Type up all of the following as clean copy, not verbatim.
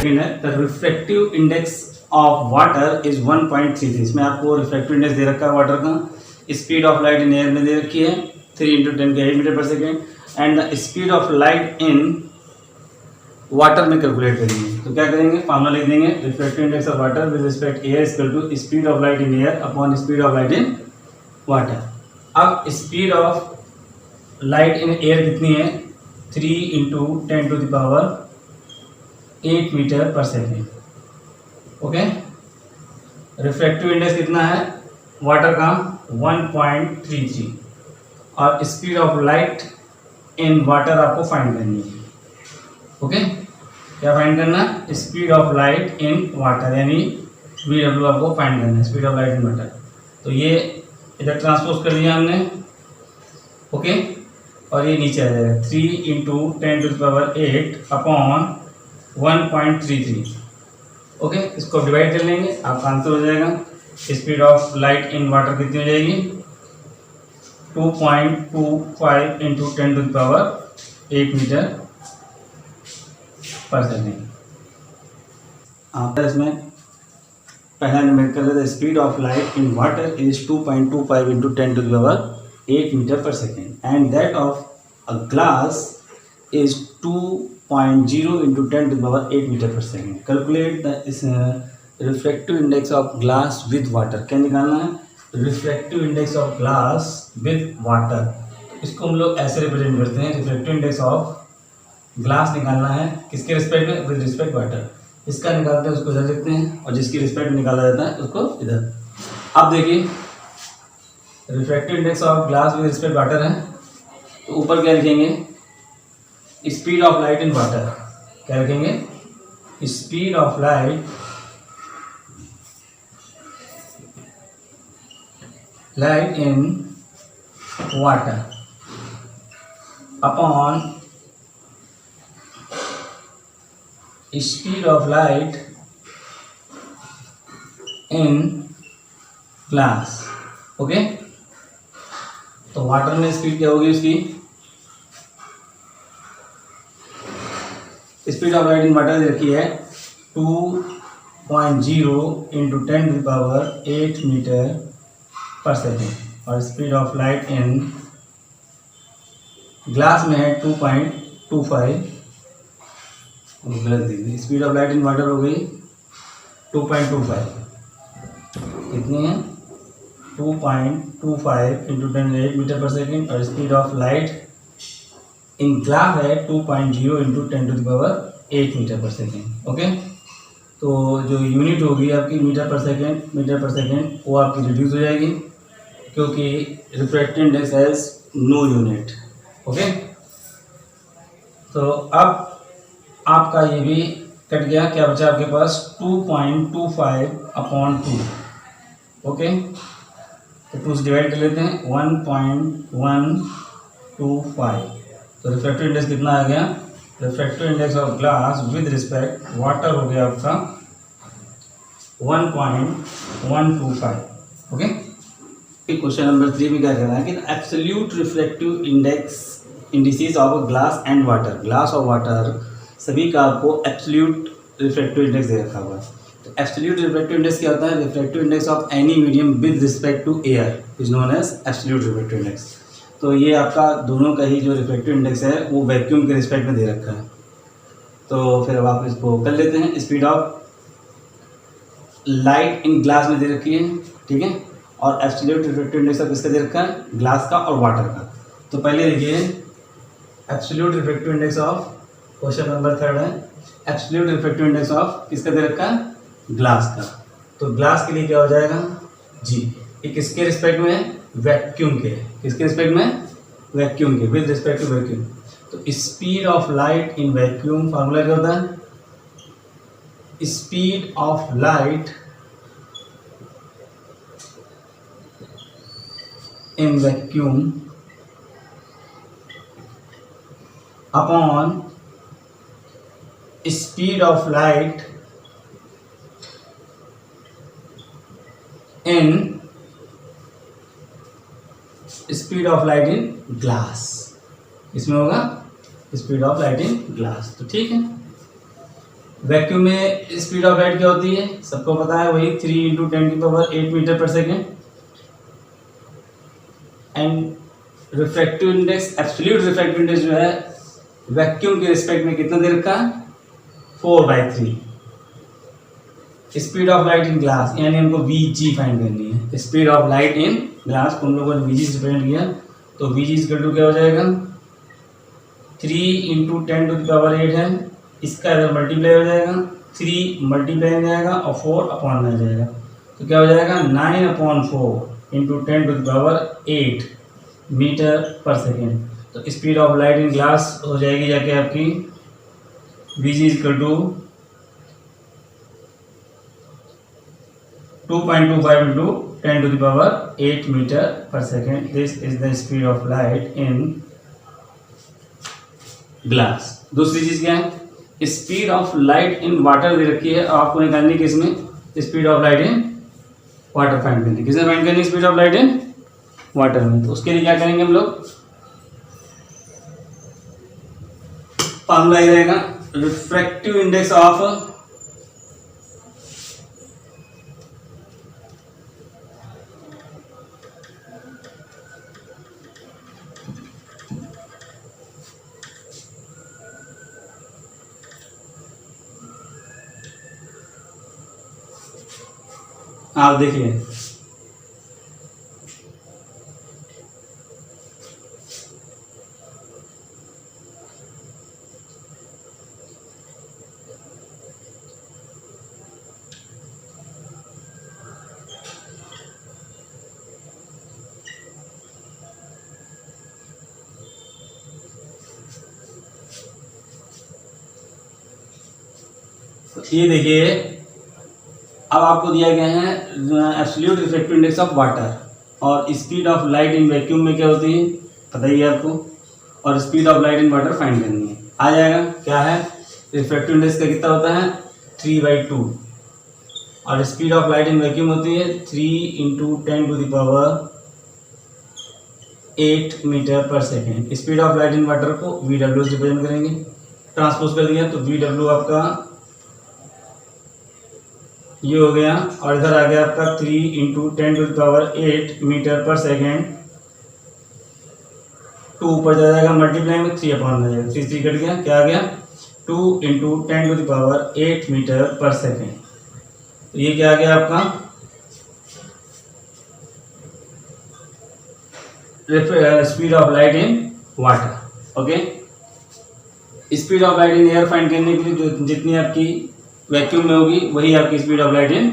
Second है the refractive index of water is 1.33। इसमें आपको रिफ्रैक्टिव इंडेक्स दे रखा है वाटर का, speed of light in air में दे रखी है 3 × 10⁸ metre per second, and the speed of light in water में कैलकुलेट करेंगे। तो क्या करेंगे, फार्मूला लिख देंगे, refractive index of water with respect air equal to speed of light in air upon speed of light in water. अब speed of light in air कितनी है, 3 × 10⁸ metre per second. Okay, refractive index कितना है water का 1.33, और speed of light in water आपको find करनी है। ओके, क्या फाइंड करना, speed of light in water, यानी VW आपको फाइंड करना है, speed of light in water. तो ये इधर ट्रांसपोज कर दिया हमने। ओके, और ये नीचे आ जाएगा 3 × 10⁸ अपॉन 1.33। ओके, इसको डिवाइड कर लेंगे, आपका आंसर हो जाएगा speed of light in water कितनी हो जाएगी 2.25 × 10⁸ मीटर पर सेकेंड। आप इसमें पहला नंबर कर लेते, speed of light in water is 2.25 × 10⁸ metre per second, and that of a glass is 2.0 × 10⁸ metre per second. Calculate the refractive index of glass with water. क्या निकालना है, refractive index of glass with water. इसको हम लोग ऐसे represent करते हैं, refractive index of glass निकालना है किसके रिस्पेक्ट में, विद रिस्पेक्ट वाटर। इसका निकालते हैं उसको इधर लिखते हैं, और जिसकी रिस्पेक्ट में निकाला जाता है उसको इधर। अब देखिए refractive index of glass with respect water है, तो ऊपर क्या लिखेंगे, speed of light in water. क्या लिखेंगे, speed of light in water upon speed of light in glass. Okay, तो वाटर में स्पीड क्या होगी उसकी, speed of light in water रखी है 2.0 × 10⁸ मीटर पर सेकेंड, और speed of light in glass में है 2.25। गलत दी, speed of light in water हो गई 2.25, कितनी है 2.25 × 10⁸ मीटर पर सेकेंड, और speed of light in glass है 2.0 × 10⁸ मीटर पर सेकेंड। ओके, तो जो यूनिट होगी आपकी मीटर पर सेकेंड वो आपकी रिड्यूस हो जाएगी, क्योंकि refractive index has no unit. Okay, तो अब आपका ये भी कट गया, क्या बचा आपके पास 2.25/2। ओके, तो 2 से डिवाइड कर लेते हैं 1.125। तो रिफ्रैक्टिव इंडेक्स कितना आ गया, refractive index of glass with respect water हो गया आपका 1.125। ओके, क्वेश्चन नंबर 3 में क्या कहना है कि absolute refractive indices of glass and water. Glass और वाटर सभी का आपको एब्सोल्यूट रिफ्रैक्टिव इंडेक्स दे रखा हुआ है। तो एब्सोल्यूट रिफ्रैक्टिव इंडेक्स क्या होता है, refractive index of any medium with respect to air is known as absolute refractive index. तो ये आपका दोनों का ही जो रिफ्रैक्टिव इंडेक्स है वो वैक्यूम के रिस्पेक्ट में दे रखा है। तो फिर अब आप इसको कर लेते हैं, speed of light in glass में दे रखी है, ठीक है, और एब्सोल्यूट रिफ्रैक्टिव इंडेक्स ऑफ किसका दे रखा है, ग्लास का और वाटर का। तो पहले देखिए absolute refractive index of, question number 3 है, एब्सोल्यूट रिफ्रैक्टिव इंडेक्स ऑफ किसका दे रखा है, ग्लास का। तो ग्लास के लिए क्या हो जाएगा जी, ये किसके रिस्पेक्ट में है, वैक्यूम के, किसके रिस्पेक्ट में, वैक्यूम के, विद रिस्पेक्ट टू वैक्यूम। तो speed of light in vacuum formula क्या होता है, speed of light in vacuum upon speed of light in glass. इसमें होगा speed of light in glass. तो ठीक है, वैक्यूम में स्पीड ऑफ लाइट क्या होती है, सबको पता है, वही 3 × 10⁸ metre per second. And refractive index, absolute refractive index जो है वैक्यूम के रिस्पेक्ट में कितना दे रखा है, 4/3। Speed of light in glass, यानी हमको Vg फाइंड करनी है, speed of light in glass को हम लोगों ने Vg से रिप्रेजेंट किया, तो Vg इक्वल टू क्या हो जाएगा, 3 × 10⁸ है, इसका इधर मल्टीप्लाई हो जाएगा, 3 मल्टीप्लाई हो जाएगा और 4 अपॉन में आ जाएगा, तो क्या हो जाएगा 9/4 × 10⁸ मीटर पर सेकेंड। तो speed of light in glass हो जाएगी जाके आपकी Vg equal to 2.25 × 10⁸ metre per second. This is the speed of light in glass. दूसरी चीज क्या है, speed of light in water दे रखी है, आपको निकालनी किसमें, speed of light in water find करनी, किसने फाइंड करनी, speed of light in water में। तो उसके लिए क्या करेंगे हम लोग, फॉर्मूला ये रहेगा, रिफ्रैक्टिव इंडेक्स ऑफ आप देखिए ये देखिए, अब आपको दिया गया है absolute refractive index of water और speed of light in vacuum में क्या होती है पता ही है आपको, और speed of light in water find करनी है। आ जाएगा, क्या है, रिफ्रैक्टिव इंडेक्स का कितना होता है 3/2 और speed of light in vacuum होती है 3 × 10⁸ metre per second. Speed of light in water को VW से रिप्रेजेंट करेंगे, ट्रांसपोज कर दिया तो VW आपका ये हो गया, और इधर आ गया आपका 3 × 10⁸ मीटर पर सेकेंड, 2 ऊपर जा जाएगा मल्टीप्लाई में, 3 अपॉन में जाएगा, 3 कट गया, क्या आ गया 2 × 10⁸ मीटर पर सेकेंड। तो ये क्या आ गया आपका speed of light in water. Okay, speed of light in air find करने के लिए जो जितनी आपकी वैक्यूम में होगी वही आपकी स्पीड ऑफ लाइट इन।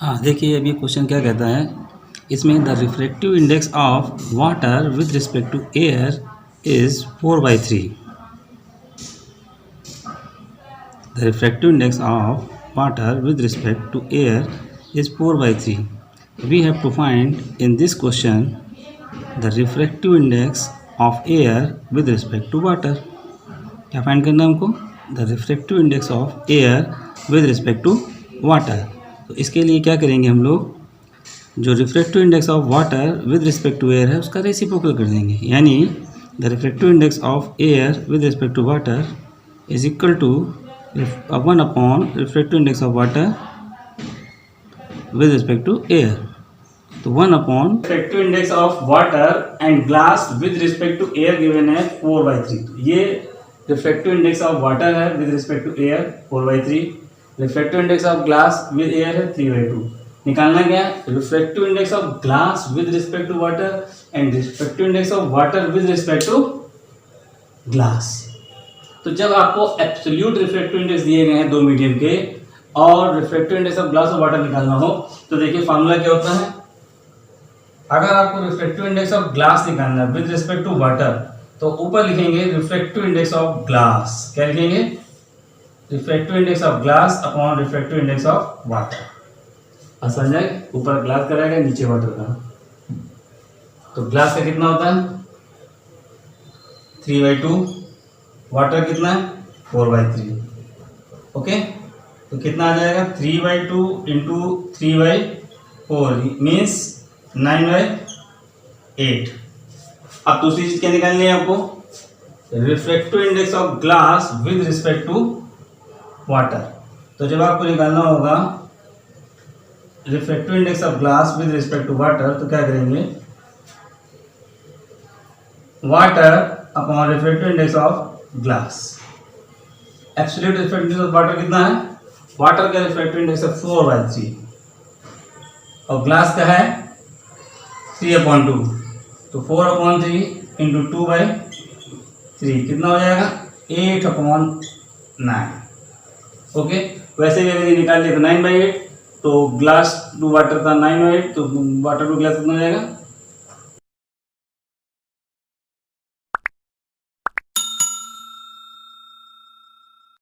हाँ देखिए, अभी क्वेश्चन क्या कहता है, इसमें the refractive index of water with respect to air is 4/3। The refractive index of water with respect to air is 4/3। We have to find in this question the refractive index of air with respect to water. क्या find करना है हमको, the refractive index of air with respect to water. तो इसके लिए क्या करेंगे हम लोग, जो refractive index of water with respect to air है उसका रेसिप्रोकल कर देंगे, यानी the refractive index of air with respect to water is equal to 1 refractive index of water with respect to air. तो 1 refractive index of water and glass with respect to air given है 4/3। तो ये refractive index of water है with respect to air 4/3, refractive index of glass with air है 3/2। निकालना क्या है, refractive index of glass with respect to water and refractive index of water with respect to glass. तो जब आपको absolute refractive index दिए गए हैं दो मीडियम के और रिफ्रैक्टिव इंडेक्स ऑफ ग्लास और वाटर निकालना हो, तो देखिए फार्मूला क्या होता है, अगर आपको रिफ्रैक्टिव इंडेक्स ऑफ ग्लास निकालना है विद रिस्पेक्ट टू वाटर तो ऊपर लिखेंगे रिफ्रैक्टिव इंडेक्स ऑफ ग्लास, क्या लिखेंगे, refractive index of glass upon refractive index of water. आसान है, ऊपर ग्लास का रहेगा नीचे वाटर का। तो ग्लास का कितना होता है 3/2, वाटर कितना है 4/3। ओके, तो कितना आ जाएगा 3/2 × 3/4 मीन्स 9/8। अब दूसरी चीज क्या निकालनी है आपको, refractive index of glass with respect to water. तो जब आपको निकालना होगा refractive index of glass with respect to water, तो क्या करेंगे, water upon refractive index of glass. Absolute refractive index of water कितना है, वाटर का रिफ्रैक्टिव इंडेक्स है 4/3 और ग्लास का है 3/2, तो 4/3 इंटू 2/3 कितना हो जाएगा 8/9। ओके, वैसे भी अगर निकाल लिया तो 9/8, तो ग्लास टू वाटर का 9/8, तो वाटर टू ग्लास कितना हो जाएगा